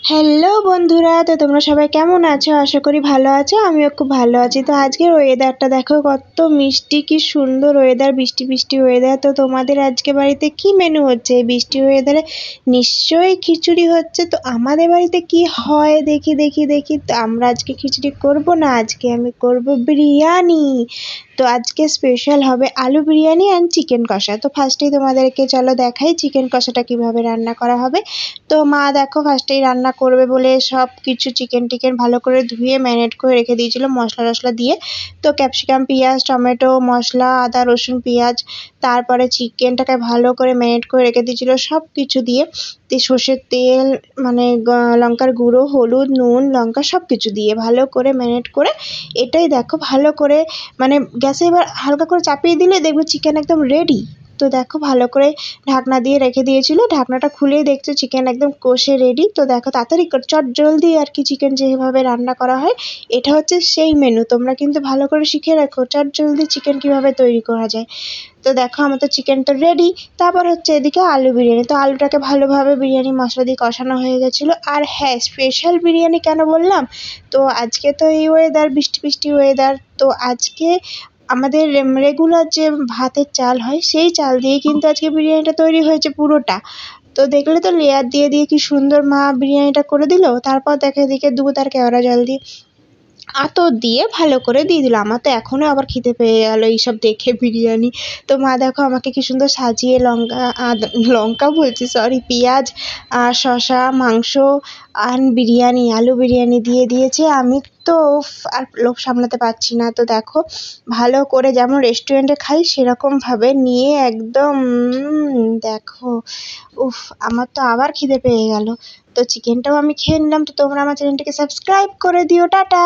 Hello বন্ধুরা, তো তোমরা সবাই কেমন আছো? আশা করি ভালো আছো। আমিও খুব ভালো আছি। তো আজকের ওয়েদারটা দেখো, কত মিষ্টি, কি সুন্দর ওয়েদার, বৃষ্টি বৃষ্টি ওয়েদার। তো তোমাদের আজকে বাড়িতে কি মেনু হচ্ছে এই বৃষ্টি ওয়েদারে? নিশ্চয়ই খিচুড়ি হচ্ছে। তো আমাদের বাড়িতে কি হয় দেখি দেখি দেখি। তো আমরা আজকে খিচুড়ি করব না, আজকে আমি করব বিরিয়ানি। তো আজকে স্পেশাল হবে আলু বিরিয়ানি অ্যান্ড চিকেন কষা। তো ফার্স্টেই তোমাদেরকে চলো দেখাই চিকেন কষাটা কিভাবে রান্না করা হবে। তো মা দেখো ফার্স্টেই রান্না করবে বলে সব কিছু চিকেন টিকেন ভালো করে ধুয়ে ম্যারিনেট করে রেখে দিয়েছিল মশলা টশলা দিয়ে। তো ক্যাপসিকাম, পেঁয়াজ, টমেটো, মশলা, আদা, রসুন, পেঁয়াজ, তারপরে চিকেনটাকে ভালো করে ম্যারিনেট করে রেখে দিয়েছিল সব কিছু দিয়ে। সর্ষের তেল, মানে লঙ্কার গুঁড়ো, হলুদ, নুন, লঙ্কা সব কিছু দিয়ে ভালো করে ম্যারিনেট করে এটাই দেখো ভালো করে, মানে গ্যাসে এবার হালকা করে চাপিয়ে দিলে দেখবে চিকেন একদম রেডি। তো দেখো ভালো করে ঢাকনা দিয়ে রেখে দিয়েছিল, ঢাকনাটা খুলেই দেখছো চিকেন একদম কষে রেডি। তো দেখো তাড়াতাড়ি চট জলদি আর কি চিকেন যেভাবে রান্না করা হয় এটা হচ্ছে সেই মেনু। তোমরা কিন্তু ভালো করে শিখে রাখো চট জলদি চিকেন কিভাবে তৈরি করা যায়। তো দেখো আমার তো চিকেন তো রেডি। তারপর হচ্ছে এদিকে আলু বিরিয়ানি। তো আলুটাকে ভালোভাবে বিরিয়ানি মশলা দিয়ে কষানো হয়ে গেছিলো। আর হ্যাঁ, স্পেশাল বিরিয়ানি কেন বললাম, তো আজকে তো এই ওয়েদার, বৃষ্টি বৃষ্টি ওয়েদার, তো আজকে আমাদের রেগুলার যে ভাতের চাল হয় সেই চাল দিয়ে কিন্তু আজকে বিরিয়ানিটা তৈরি হয়েছে পুরোটা। তো দেখলে তো লেয়ার দিয়ে দিয়ে কি সুন্দর মা বিরিয়ানিটা করে দিল। তারপর দেখো এদিকে দুধ আর কেওড়া জল দিয়ে আতর দিয়ে ভালো করে দিয়ে দিল। আমার তো এখনও আবার খিদে পেয়ে গেল এইসব দেখে বিরিয়ানি। তো মা দেখো আমাকে কি সুন্দর সাজিয়ে লঙ্কা, লঙ্কা বলছি সরি, পেঁয়াজ আর শসা, মাংস আর বিরিয়ানি, আলু বিরিয়ানি দিয়ে দিয়েছে। আমি তো আর লোভ সামলাতে পারছি না। তো দেখো ভালো করে যেমন রেস্টুরেন্টে খাই সেরকমভাবে নিয়ে একদম দেখো, আমার তো আবার খিদে পেয়ে গেল। তো চিকেনটাও আমি খেয়ে নিলাম। তো তোমরা আমার চ্যানেলটিকে সাবস্ক্রাইব করে দিও। টাটা।